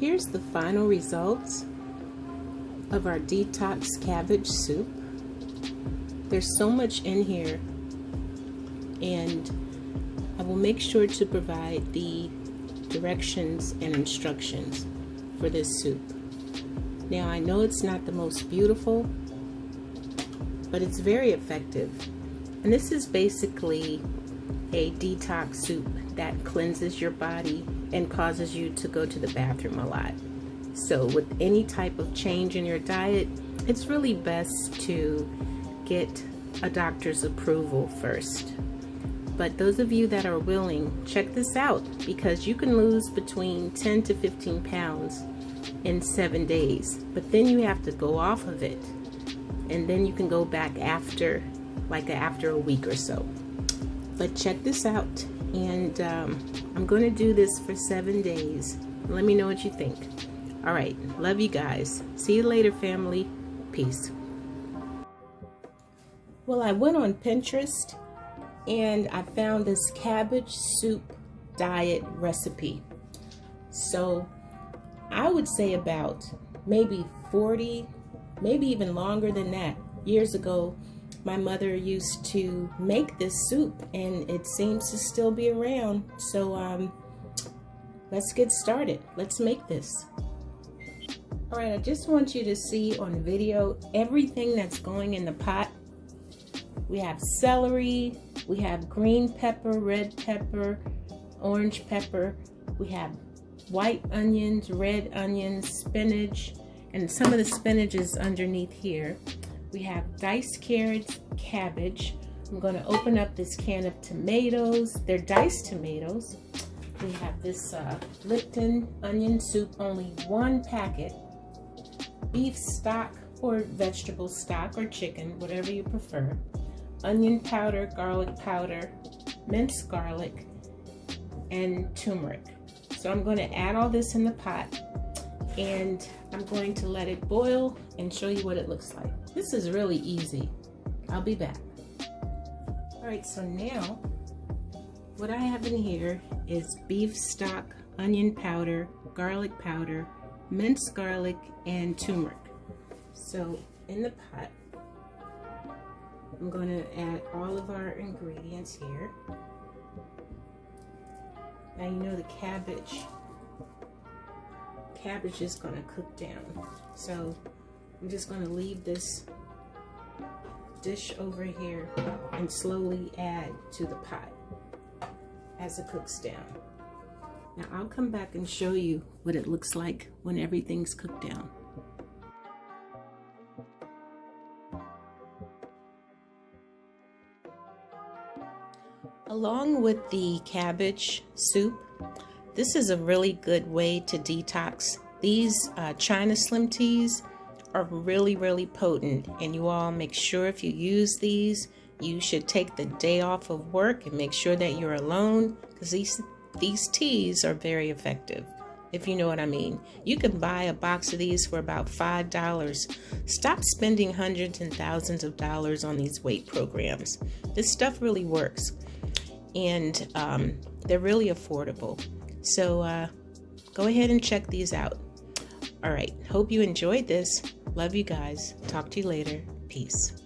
Here's the final results of our detox cabbage soup. There's so much in here, and I will make sure to provide the directions and instructions for this soup. Now, I know it's not the most beautiful, but it's very effective. And this is basically a detox soup that cleanses your body and causes you to go to the bathroom a lot. So with any type of change in your diet, it's really best to get a doctor's approval first. But those of you that are willing, check this out, because you can lose between 10 to 15 pounds in 7 days. But then you have to go off of it, and then you can go back after a week or so. But check this out, and I'm going to do this for 7 days. Let me know what you think. All right, love you guys. See you later, family. Peace. Well, I went on Pinterest and I found this cabbage soup diet recipe. So I would say about maybe 40, maybe even longer than that. Years ago, my mother used to make this soup, and it seems to still be around. So let's get started. Let's make this. All right, I just want you to see on video everything that's going in the pot. We have celery, we have green pepper, red pepper, orange pepper, we have white onions, red onions, spinach, and some of the spinach is underneath here. We have diced carrots, cabbage. I'm going to open up this can of tomatoes. They're diced tomatoes. We have this Lipton onion soup, only 1 packet. Beef stock or vegetable stock or chicken, whatever you prefer. Onion powder, garlic powder, minced garlic, and turmeric. So I'm going to add all this in the pot, and I'm going to let it boil and show you what it looks like. This is really easy. I'll be back. All right, so now what I have in here is beef stock, onion powder, garlic powder, minced garlic, and turmeric. So in the pot, I'm going to add all of our ingredients here. Now you know the cabbage is going to cook down. So I'm just going to leave this dish over here and slowly add to the pot as it cooks down. Now I'll come back and show you what it looks like when everything's cooked down. Along with the cabbage soup, this is a really good way to detox. These China Slim teas are really, really potent, and you all make sure if you use these, you should take the day off of work and make sure that you're alone, because these teas are very effective, if you know what I mean. You can buy a box of these for about $5. Stop spending hundreds and thousands of dollars on these weight programs. This stuff really works, and they're really affordable. So go ahead and check these out. All right, hope you enjoyed this. Love you guys. Talk to you later. Peace.